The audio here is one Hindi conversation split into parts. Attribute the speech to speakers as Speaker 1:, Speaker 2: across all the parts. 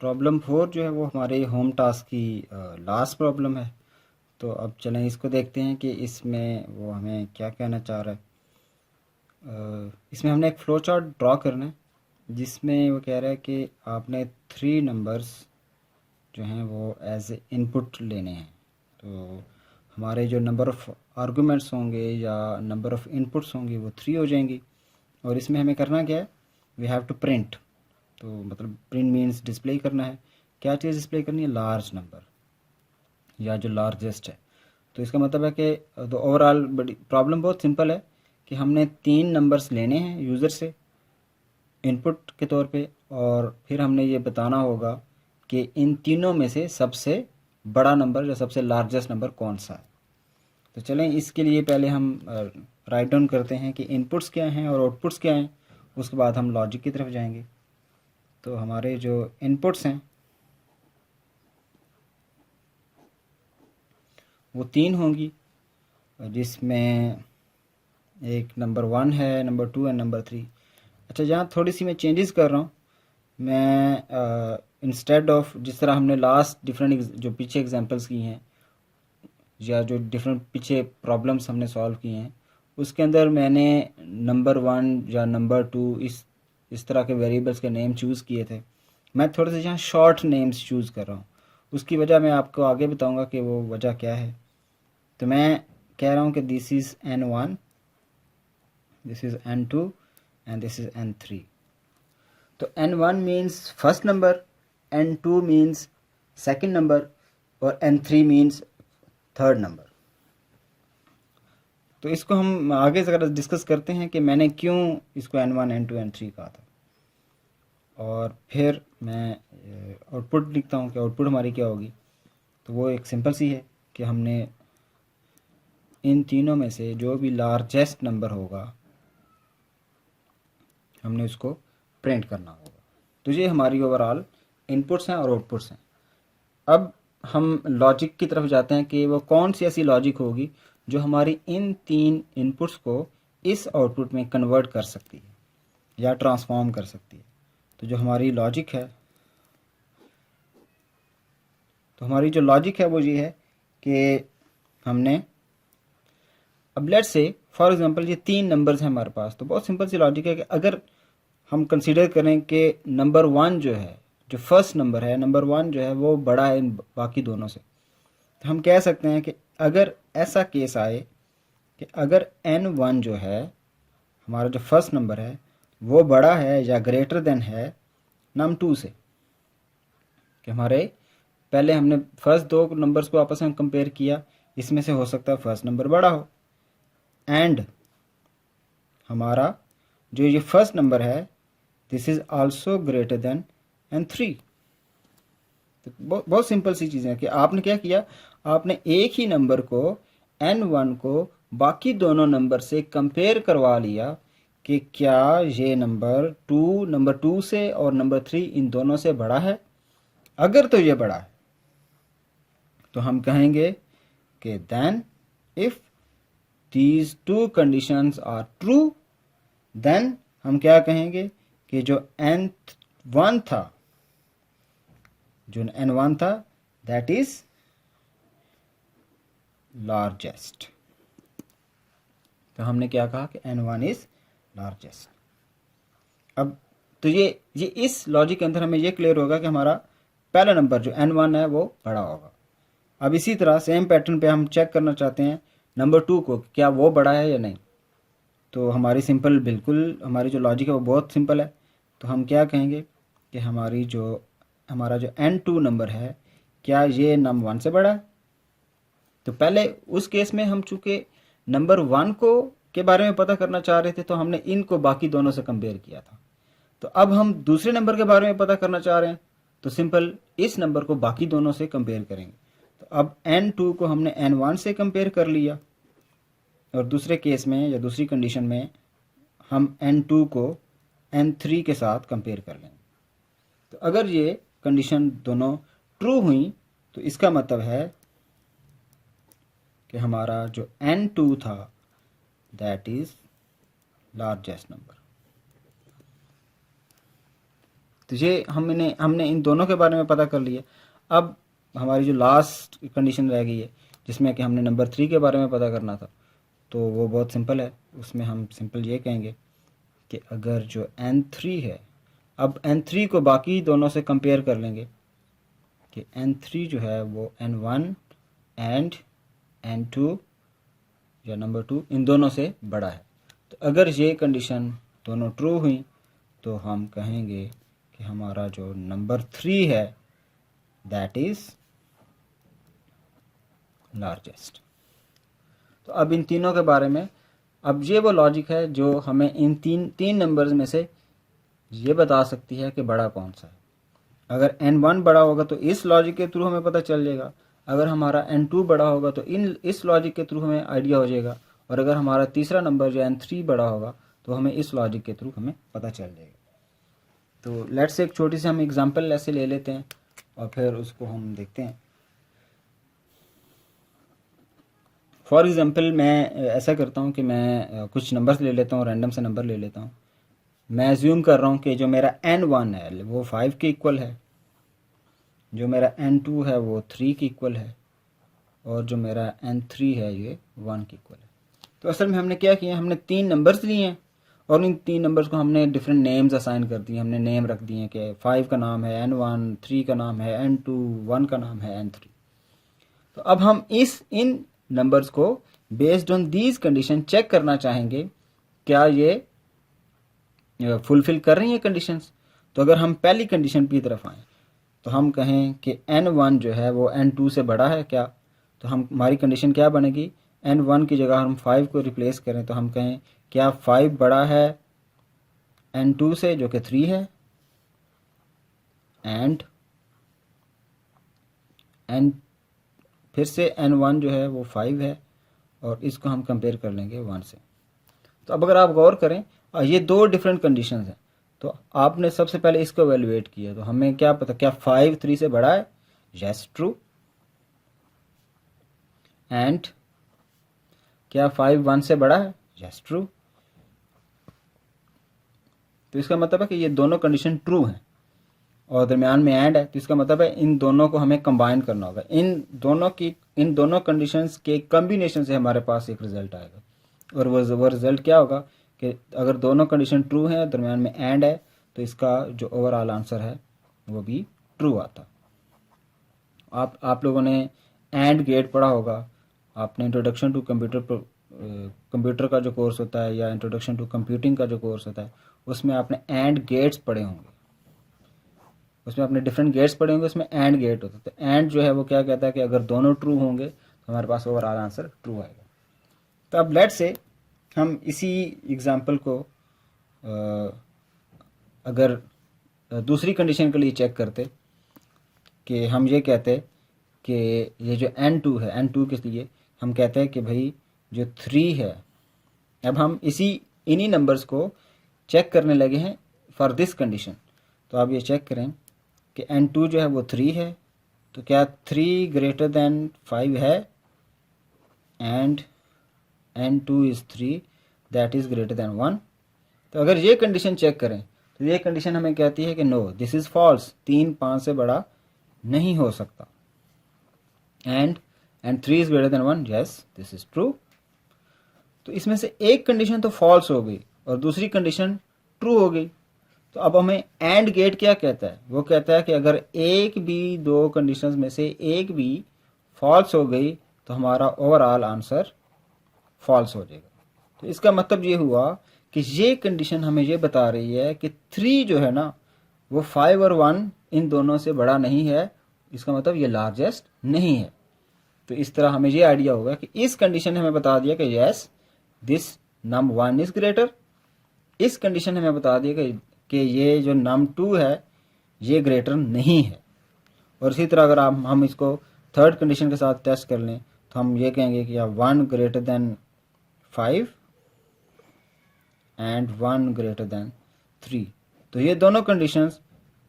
Speaker 1: प्रॉब्लम 4 जो है वो हमारे होम टास्क की लास्ट प्रॉब्लम है। तो अब चलें इसको देखते हैं कि इसमें वो हमें क्या कहना चाह रहा है। इसमें हमने एक फ़्लो चार्ट ड्रॉ करना है जिसमें वो कह रहा है कि आपने 3 नंबर्स जो हैं वो एज ए इनपुट लेने हैं। तो हमारे जो नंबर ऑफ़ आर्गूमेंट्स होंगे या नंबर ऑफ़ इनपुट्स होंगी वो 3 हो जाएंगी। और इसमें हमें करना क्या है, वी हैव टू प्रिंट। तो मतलब प्रिंट मीन्स डिस्प्ले करना है। क्या चीज़ डिस्प्ले करनी है, लार्ज नंबर या जो लार्जेस्ट है। तो इसका मतलब है कि तो ओवरऑल बड़ी प्रॉब्लम बहुत सिंपल है कि हमने 3 नंबर्स लेने हैं यूज़र से इनपुट के तौर पे, और फिर हमने ये बताना होगा कि इन तीनों में से सबसे बड़ा नंबर या सबसे लार्जेस्ट नंबर कौन सा है। तो चलें इसके लिए पहले हम राइट डाउन करते हैं कि इनपुट्स क्या हैं और आउटपुट्स क्या हैं, उसके बाद हम लॉजिक की तरफ जाएंगे। तो हमारे जो इनपुट्स हैं वो 3 होंगी, जिसमें एक नंबर 1 है, नंबर 2 है, नंबर 3। अच्छा, यहाँ थोड़ी सी मैं चेंजेस कर रहा हूँ। मैं इंस्टेड ऑफ जिस तरह हमने लास्ट डिफरेंट जो पीछे एग्जांपल्स की हैं या जो डिफरेंट पीछे प्रॉब्लम्स हमने सॉल्व किए हैं, उसके अंदर मैंने नंबर 1 या नंबर 2 इस तरह के वेरिएबल्स के नेम चूज़ किए थे। मैं थोड़े से यहाँ शॉर्ट नेम्स चूज़ कर रहा हूँ। उसकी वजह मैं आपको आगे बताऊँगा कि वो वजह क्या है। तो मैं कह रहा हूँ कि this is N1, this is N2 and this is N3। तो N1 means first number, N2 means second number और N3 मीन्स थर्ड नंबर। तो इसको हम आगे ज़रा डिस्कस करते हैं कि मैंने क्यों इसको N1, N2, N3 कहा था। और फिर मैं आउटपुट लिखता हूँ कि आउटपुट हमारी क्या होगी। तो वो एक सिंपल सी है कि हमने इन तीनों में से जो भी लार्जेस्ट नंबर होगा हमने उसको प्रिंट करना होगा। तो ये हमारी ओवरऑल इनपुट्स हैं और आउटपुट्स हैं। अब हम लॉजिक की तरफ जाते हैं कि वो कौन सी ऐसी लॉजिक होगी जो हमारी इन 3 इनपुट्स को इस आउटपुट में कन्वर्ट कर सकती है या ट्रांसफॉर्म कर सकती है। तो जो हमारी लॉजिक है, तो हमारी जो लॉजिक है वो ये है कि हमने अब लेट्स से फॉर एग्जांपल ये 3 नंबर्स हैं हमारे पास। तो बहुत सिंपल सी लॉजिक है कि अगर हम कंसीडर करें कि नंबर 1 जो है, जो फर्स्ट नंबर है, नंबर 1 जो है वो बड़ा है इन बाकी दोनों से, तो हम कह सकते हैं कि अगर ऐसा केस आए कि अगर N1 जो है हमारा जो फर्स्ट नंबर है वो बड़ा है या ग्रेटर देन है num2 से, कि हमारे पहले हमने फर्स्ट 2 नंबर्स को आपस में कंपेयर किया, इसमें से हो सकता है फर्स्ट नंबर बड़ा हो, एंड हमारा जो ये फर्स्ट नंबर है this is also greater than N3। तो बहुत सिंपल सी चीज़ें हैं कि आपने क्या किया, आपने एक ही नंबर को N1 को बाकी दोनों नंबर से कंपेयर करवा लिया कि क्या ये नंबर 2 से और नंबर 3 इन दोनों से बड़ा है। अगर तो ये बड़ा है तो हम कहेंगे कि then if these 2 conditions are true, then हम क्या कहेंगे कि जो N1 था, जो N1 था दैट इज लार्जेस्ट। तो हमने क्या कहा कि N1 इज लार्जेस्ट। अब तो ये इस लॉजिक के अंदर हमें ये क्लियर होगा कि हमारा पहला नंबर जो N1 है वो बड़ा होगा। अब इसी तरह सेम पैटर्न पे हम चेक करना चाहते हैं नंबर 2 को, क्या वो बड़ा है या नहीं। तो हमारी सिंपल बिल्कुल हमारी जो लॉजिक है वो बहुत सिंपल है। तो हम क्या कहेंगे कि हमारा जो N2 नंबर है क्या ये num1 से बड़ा है। तो पहले उस केस में हम चूँकि नंबर 1 को के बारे में पता करना चाह रहे थे तो हमने इनको बाकी दोनों से कंपेयर किया था। तो अब हम दूसरे नंबर के बारे में पता करना चाह रहे हैं तो सिंपल इस नंबर को बाकी दोनों से कंपेयर करेंगे। तो अब N2 को हमने N1 से कंपेयर कर लिया, और दूसरे केस में या दूसरी कंडीशन में हम N2 को N3 के साथ कंपेयर कर लेंगे। तो अगर ये कंडीशन दोनों ट्रू हुई तो इसका मतलब है कि हमारा जो N2 था दैट इज लार्जेस्ट नंबर। तो ये हमने इन दोनों के बारे में पता कर लिया। अब हमारी जो लास्ट कंडीशन रह गई है जिसमें कि हमने नंबर 3 के बारे में पता करना था, तो वो बहुत सिंपल है। उसमें हम सिंपल ये कहेंगे कि अगर जो n3 है, अब n3 को बाकी दोनों से कंपेयर कर लेंगे कि n3 जो है वो n1 एंड n2 या नंबर 2 इन दोनों से बड़ा है। तो अगर ये कंडीशन दोनों ट्रू हुई तो हम कहेंगे कि हमारा जो नंबर 3 है दैट इज लार्जेस्ट। तो अब इन तीनों के बारे में, अब ये वो लॉजिक है जो हमें इन तीन नंबर्स में से ये बता सकती है कि बड़ा कौन सा है। अगर n1 बड़ा होगा तो इस लॉजिक के थ्रू हमें पता चल जाएगा, अगर हमारा n2 बड़ा होगा तो इस लॉजिक के थ्रू हमें आइडिया हो जाएगा, और अगर हमारा तीसरा नंबर जो n3 बड़ा होगा तो हमें इस लॉजिक के थ्रू हमें पता चल जाएगा। तो लेट्स से एक छोटी सी हम एग्जांपल ऐसे ले लेते हैं और फिर उसको हम देखते हैं। फॉर एग्जांपल मैं ऐसा करता हूँ कि मैं कुछ नंबर्स ले लेता हूँ, रैंडम से नंबर ले लेता हूँ। मैं एज्यूम कर रहा हूँ कि जो मेरा n1 है वो 5 के इक्वल है, जो मेरा n2 है वो 3 के इक्वल है, और जो मेरा n3 है ये 1 के इक्वल है। तो असल में हमने क्या किया, हमने 3 नंबर्स लिए हैं और इन 3 नंबर्स को हमने डिफरेंट नेम्स असाइन कर दिए। हमने नेम रख दिए कि 5 का नाम है n1, 3 का नाम है n2, 1 का नाम है n3। तो अब हम इन नंबर्स को based on these condition check करना चाहेंगे क्या ये फुलफिल कर रही हैं कंडीशंस। तो अगर हम पहली कंडीशन की तरफ आएँ तो हम कहें कि n1 जो है वो n2 से बड़ा है क्या, तो हमारी कंडीशन क्या बनेगी, n1 की जगह हम 5 को रिप्लेस करें तो हम कहें क्या 5 बड़ा है n2 से जो कि 3 है, एंड फिर से n1 जो है वो 5 है और इसको हम कंपेयर कर लेंगे 1 से। तो अब अगर आप गौर करें ये दो डिफरेंट कंडीशंस हैं, तो आपने सबसे पहले इसको एवेलुएट किया तो हमें क्या पता क्या 5 3 से बड़ा है, यस ट्रू, एंड क्या 5 1 से बड़ा है, यस ट्रू। तो इसका मतलब है कि ये दोनों कंडीशन ट्रू हैं और दरमियान में एंड है, तो इसका मतलब है इन दोनों को हमें कंबाइन करना होगा। इन दोनों कंडीशंस के कॉम्बिनेशन से हमारे पास एक रिजल्ट आएगा, और वो रिजल्ट क्या होगा कि अगर दोनों कंडीशन ट्रू हैं और दरमियान में एंड है तो इसका जो ओवरऑल आंसर है वो भी ट्रू आता। आप लोगों ने एंड गेट पढ़ा होगा, आपने इंट्रोडक्शन टू कंप्यूटर का जो कोर्स होता है या इंट्रोडक्शन टू कंप्यूटिंग का जो कोर्स होता है उसमें आपने एंड गेट्स पढ़े होंगे, उसमें आपने डिफरेंट गेट्स पढ़े होंगे, उसमें एंड गेट होता है। तो एंड जो है वो क्या कहता है कि अगर दोनों ट्रू होंगे तो हमारे पास ओवरऑल आंसर ट्रू आएगा। तो अब लेट्स से हम इसी एग्जांपल को अगर दूसरी कंडीशन के लिए चेक करते कि हम ये कहते कि ये जो n2 है, n2 के लिए हम कहते हैं कि भाई जो 3 है, अब हम इन्हीं नंबर्स को चेक करने लगे हैं फॉर दिस कंडीशन। तो आप ये चेक करें कि n2 जो है वो 3 है, तो क्या 3 ग्रेटर देन 5 है, and n2 is 3 that is greater than 1। तो अगर ये कंडीशन चेक करें तो ये कंडीशन हमें कहती है कि नो दिस इज़ फॉल्स, 3 5 से बड़ा नहीं हो सकता, and 3 is greater than 1, yes this is true. तो इसमें से एक कंडीशन तो फॉल्स हो गई और दूसरी कंडीशन ट्रू हो गई। तो अब हमें एंड गेट क्या कहता है, वो कहता है कि अगर एक भी दो कंडीशंस में से एक भी फॉल्स हो गई तो हमारा ओवरऑल आंसर फॉल्स हो जाएगा। तो इसका मतलब ये हुआ कि ये कंडीशन हमें ये बता रही है कि 3 जो है ना वो 5 और 1 इन दोनों से बड़ा नहीं है, इसका मतलब ये लार्जेस्ट नहीं है। तो इस तरह हमें ये आइडिया होगा कि इस कंडीशन ने हमें बता दिया कि yes this num 1 is greater, इस कंडीशन ने हमें बता दिया कि ये जो नम 2 है ये ग्रेटर नहीं है। और इसी तरह अगर हम इसको थर्ड कंडीशन के साथ टेस्ट कर लें तो हम ये कहेंगे कि 1 greater than 5 and 1 greater than 3। तो ये दोनों कंडीशंस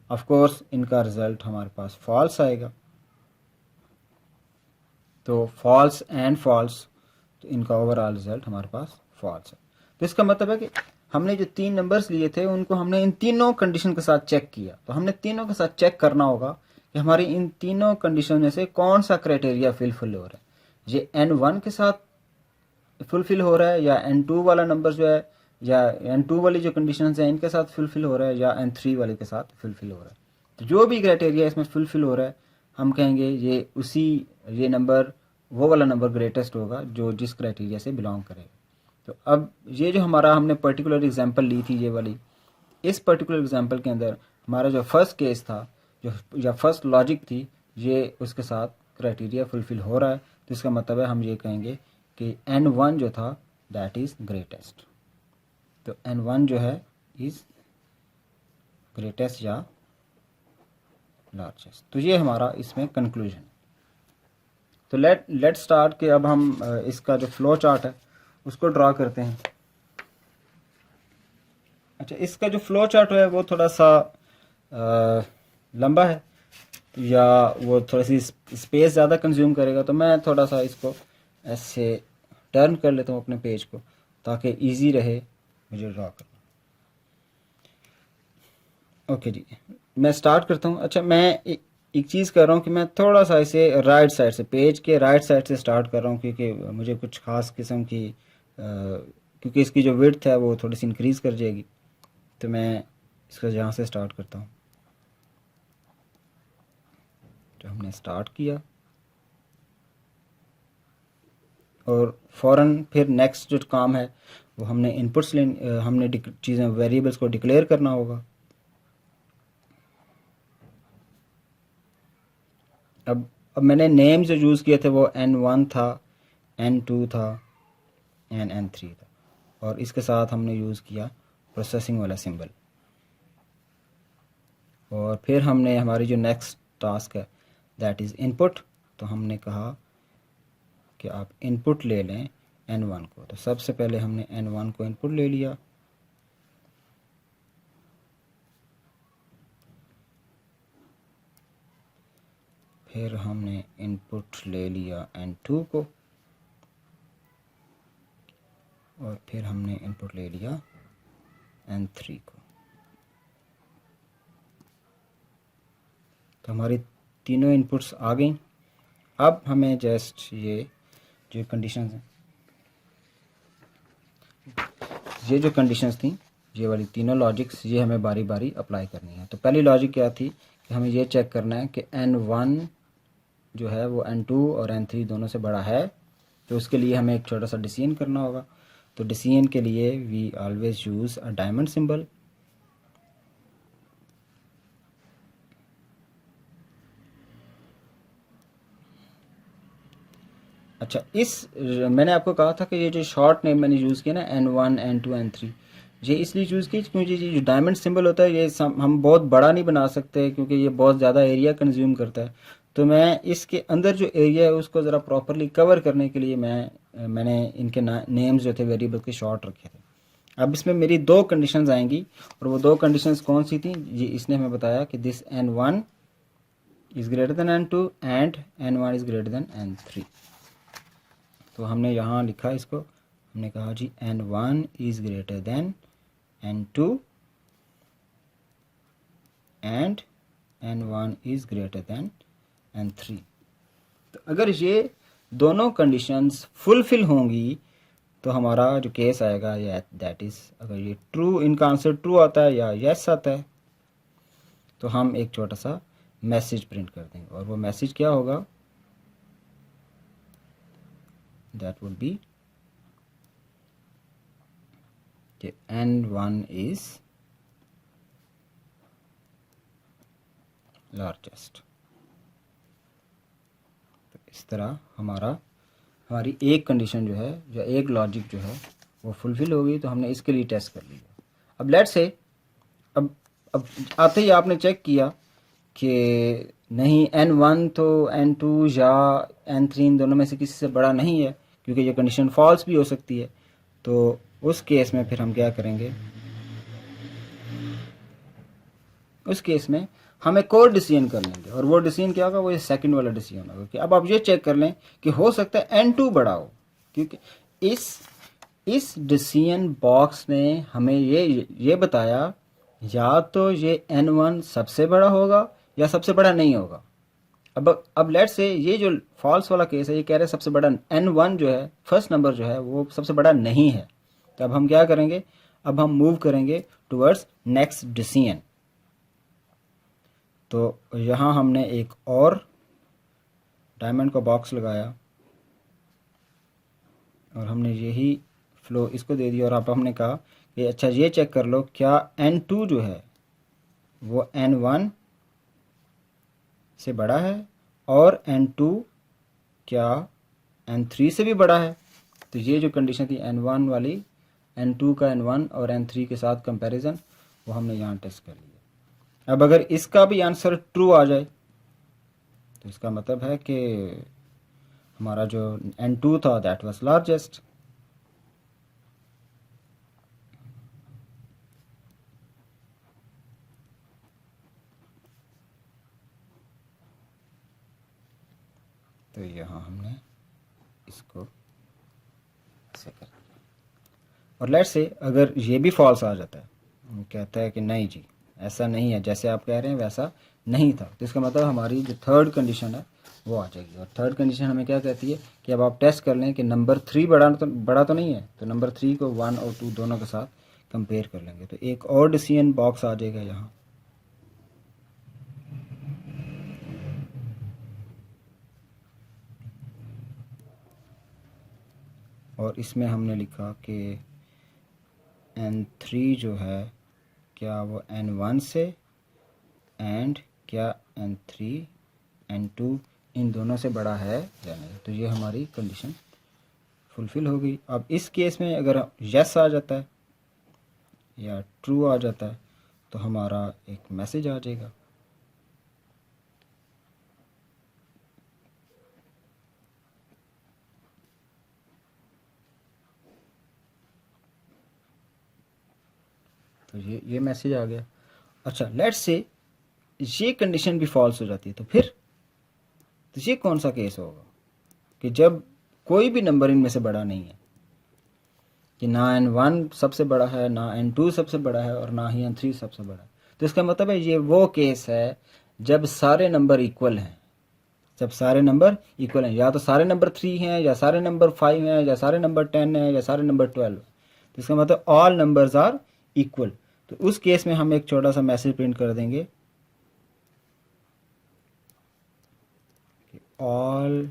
Speaker 1: ऑफ कोर्स इनका रिजल्ट हमारे पास फॉल्स आएगा। तो फॉल्स एंड फॉल्स, तो इनका ओवरऑल रिजल्ट हमारे पास फॉल्स है। तो इसका मतलब है कि हमने जो 3 नंबर्स लिए थे उनको हमने इन तीनों कंडीशन के साथ चेक किया। तो हमने तीनों के साथ चेक करना होगा कि हमारी इन तीनों कंडीशन में से कौन सा क्राइटेरिया फुलफिल हो रहा है। ये N1 के साथ फुलफिल हो रहा है, या N2 वाला नंबर जो है, या N2 वाली जो कंडीशन है इनके साथ फुलफिल हो रहा है, या N3 वाले के साथ फुलफिल हो रहा है। तो जो भी क्राइटेरिया इसमें फुलफिल हो रहा है हम कहेंगे ये नंबर वो वाला नंबर ग्रेटेस्ट होगा जो जिस क्राइटेरिया से बिलोंग करेगा। तो अब ये जो हमारा हमने पर्टिकुलर एग्जांपल ली थी ये वाली, इस पर्टिकुलर एग्जांपल के अंदर हमारा जो फर्स्ट केस था, जो या फर्स्ट लॉजिक थी, ये उसके साथ क्राइटेरिया फुलफिल हो रहा है। तो इसका मतलब है हम ये कहेंगे कि N1 जो था दैट इज़ ग्रेटेस्ट। तो N1 जो है इज़ ग्रेटेस्ट या लार्जेस्ट। तो ये हमारा इसमें कंक्लूजन। तो लेट स्टार्ट कि अब हम इसका जो फ्लो चार्ट है उसको ड्रा करते हैं। अच्छा, इसका जो फ्लो चार्ट है वो थोड़ा सा लंबा है या वो थोड़ी सी स्पेस ज़्यादा कंज्यूम करेगा, तो मैं थोड़ा सा इसको ऐसे टर्न कर लेता हूँ अपने पेज को ताकि इजी रहे मुझे ड्रा करना। ओके जी, मैं स्टार्ट करता हूँ। अच्छा, मैं एक चीज़ कर रहा हूँ कि मैं थोड़ा सा इसे राइट साइड से, पेज के राइट साइड से स्टार्ट कर रहा हूँ क्योंकि मुझे कुछ ख़ास किस्म की क्योंकि इसकी जो विड्थ है वो थोड़ी सी इंक्रीज़ कर जाएगी। तो मैं इसका यहाँ से स्टार्ट करता हूँ। तो हमने स्टार्ट किया और फ़ौरन फिर नेक्स्ट जो काम है वो हमने इनपुट्स हमने चीज़ें वेरिएबल्स को डिक्लेयर करना होगा। अब मैंने नेम जो यूज़ किए थे वो N1 था, N2 था, N3 था, और इसके साथ हमने यूज़ किया प्रोसेसिंग वाला सिंबल। और फिर हमने हमारी जो नेक्स्ट टास्क है दैट इज़ इनपुट। तो हमने कहा कि आप इनपुट ले लें N1 को। तो सबसे पहले हमने N1 को इनपुट ले लिया। फिर हमने इनपुट ले लिया N2 को, और फिर हमने इनपुट ले लिया N3 को। तो हमारी तीनों इनपुट्स आ गई। अब हमें जस्ट ये जो कंडीशंस हैं, ये जो कंडीशंस थी, ये वाली तीनों लॉजिक्स, ये हमें बारी बारी अप्लाई करनी है। तो पहली लॉजिक क्या थी कि हमें ये चेक करना है कि N1 जो है वो N2 और N3 दोनों से बड़ा है। तो उसके लिए हमें एक छोटा सा डिसीजन करना होगा। तो डिसीजन के लिए we always use a diamond symbol. अच्छा, मैंने आपको कहा था कि ये जो शॉर्ट नेम मैंने यूज़ किया ना N1, N2, N3, ये इसलिए चूज़ की क्योंकि ये जो डायमंड सिंबल होता है ये हम बहुत बड़ा नहीं बना सकते क्योंकि ये बहुत ज़्यादा एरिया कंज्यूम करता है। तो मैं इसके अंदर जो एरिया है उसको ज़रा प्रॉपरली कवर करने के लिए मैंने इनके नेम्स जो थे वेरिएबल के शॉर्ट रखे थे। अब इसमें मेरी दो कंडीशंस आएंगी, और वो दो कंडीशंस कौन सी थी, ये इसने हमें बताया कि this N1 is greater than N2 and N1 is greater than N3। तो हमने यहाँ लिखा इसको, हमने कहा जी N1 is greater than N2 and N1 is greater than N3। तो अगर ये दोनों कंडीशंस फुलफिल होंगी तो हमारा जो केस आएगा या दैट इज़, अगर ये ट्रू, इनका आंसर ट्रू आता है या यस आता है, तो हम एक छोटा सा मैसेज प्रिंट कर देंगे। और वो मैसेज क्या होगा, दैट वुड बी कि N1 इज़ लार्जेस्ट। तो इस तरह हमारी एक कंडीशन जो है या एक लॉजिक जो है वो फुलफिल हो गई। तो हमने इसके लिए टेस्ट कर लिया। अब लेट्स से अब आते ही आपने चेक किया कि नहीं N1 तो N2 या N3 इन दोनों में से किसी से बड़ा नहीं है, क्योंकि ये कंडीशन फॉल्स भी हो सकती है। तो उस केस में फिर हम क्या करेंगे, उस केस में हम एक और डिसीजन कर लेंगे, और वो डिसीजन क्या होगा, वो ये सेकंड वाला डिसीजन होगा कि अब आप ये चेक कर लें कि हो सकता है N2 बड़ा हो, क्योंकि इस डिसीजन बॉक्स ने हमें ये बताया या तो ये n1 सबसे बड़ा होगा या सबसे बड़ा नहीं होगा। अब लेट्स से ये जो फॉल्स वाला केस है, ये कह रहे हैं सबसे बड़ा n1 जो है, फर्स्ट नंबर जो है वो सबसे बड़ा नहीं है। तो अब हम क्या करेंगे, अब हम मूव करेंगे टुवर्ड्स नेक्स्ट डिसीजन। तो यहाँ हमने एक और डायमंड का बॉक्स लगाया और हमने यही फ्लो इसको दे दिया, और अब हमने कहा कि अच्छा ये चेक कर लो क्या n2 जो है वो n1 से बड़ा है और n2 क्या n3 से भी बड़ा है। तो ये जो कंडीशन थी n1 वाली, n2 का n1 और n3 के साथ कंपैरिजन, वो हमने यहाँ टेस्ट कर लिया। अब अगर इसका भी आंसर ट्रू आ जाए तो इसका मतलब है कि हमारा जो n2 था दैट वाज लार्जेस्ट। तो यहाँ हमने इसको ऐसे कर दिया। और लेट्स से अगर ये भी फॉल्स आ जाता है, कहता है कि नहीं जी ऐसा नहीं है, जैसे आप कह रहे हैं वैसा नहीं था, तो इसका मतलब हमारी जो थर्ड कंडीशन है वो आ जाएगी। और थर्ड कंडीशन हमें क्या कहती है कि अब आप टेस्ट कर लें कि नंबर 3 बड़ा तो नहीं है, तो नंबर 3 को 1 और 2 दोनों के साथ कंपेयर कर लेंगे। तो एक और डिसीजन बॉक्स आ जाएगा यहाँ, और इसमें हमने लिखा कि n3 जो है क्या वो n1 से, एंड क्या n3 n2 इन दोनों से बड़ा है या नहीं। तो ये हमारी कंडीशन फुलफिल हो गई। अब इस केस में अगर यस आ जाता है या ट्रू आ जाता है तो हमारा एक मैसेज आ जाएगा। तो ये मैसेज आ गया। अच्छा लेट्स से ये कंडीशन भी फॉल्स हो जाती है, तो फिर तो ये कौन सा केस होगा कि जब कोई भी नंबर इनमें से बड़ा नहीं है, कि ना n1 सबसे बड़ा है, ना n2 सबसे बड़ा है, और ना ही n3 सबसे बड़ा है। तो इसका मतलब है ये वो केस है जब सारे नंबर इक्वल हैं। जब सारे नंबर इक्वल हैं, या तो सारे नंबर 3 हैं, या सारे नंबर 5 हैं, या सारे नंबर 10 हैं, या सारे नंबर 12। तो इसका मतलब ऑल नंबर्स आर इक्वल। तो उस केस में हम एक छोटा सा मैसेज प्रिंट कर देंगे, ऑल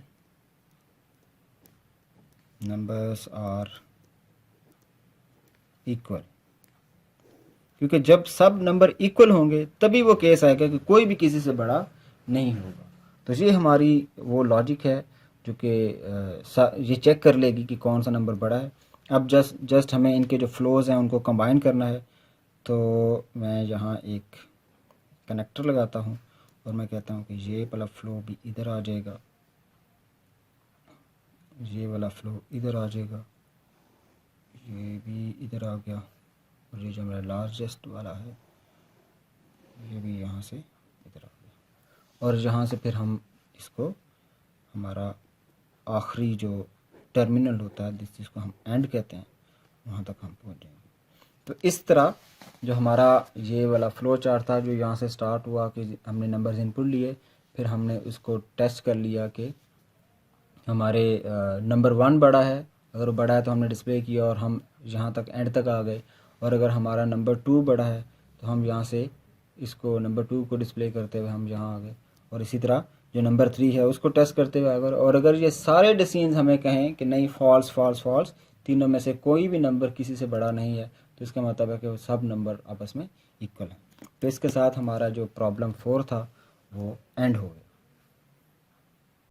Speaker 1: नंबर्स आर इक्वल। क्योंकि जब सब नंबर इक्वल होंगे तभी वो केस आएगा कि कोई भी किसी से बड़ा नहीं होगा। तो ये हमारी वो लॉजिक है जो कि ये चेक कर लेगी कि कौन सा नंबर बड़ा है। अब जस्ट हमें इनके जो फ्लोज हैं उनको कंबाइन करना है। तो मैं यहाँ एक कनेक्टर लगाता हूँ और मैं कहता हूँ कि ये वाला फ्लो भी इधर आ जाएगा, ये वाला फ्लो इधर आ जाएगा, ये भी इधर आ गया, और ये जो मेरा लार्जेस्ट वाला है ये भी यहाँ से इधर आ गया। और यहाँ से फिर हम इसको हमारा आखिरी जो टर्मिनल होता है जिसको हम एंड कहते हैं वहाँ तक हम पहुँच जाएंगे। तो इस तरह जो हमारा ये वाला फ्लो चार्ट था जो यहाँ से स्टार्ट हुआ कि हमने नंबर्स इनपुट लिए, फिर हमने उसको टेस्ट कर लिया कि हमारे नंबर 1 बड़ा है, अगर बड़ा है तो हमने डिस्प्ले किया और हम यहाँ तक एंड तक आ गए। और अगर हमारा नंबर 2 बड़ा है तो हम यहाँ से इसको नंबर 2 को डिस्प्ले करते हुए हम यहाँ आ गए। और इसी तरह जो नंबर 3 है उसको टेस्ट करते हुए आ गए। और अगर ये सारे डिसीजन हमें कहें कि नहीं फॉल्स फॉल्स फॉल्स, तीनों में से कोई भी नंबर किसी से बड़ा नहीं है, तो इसका मतलब है कि सब नंबर आपस में इक्वल हैं। तो इसके साथ हमारा जो प्रॉब्लम 4 था वो एंड हो गया।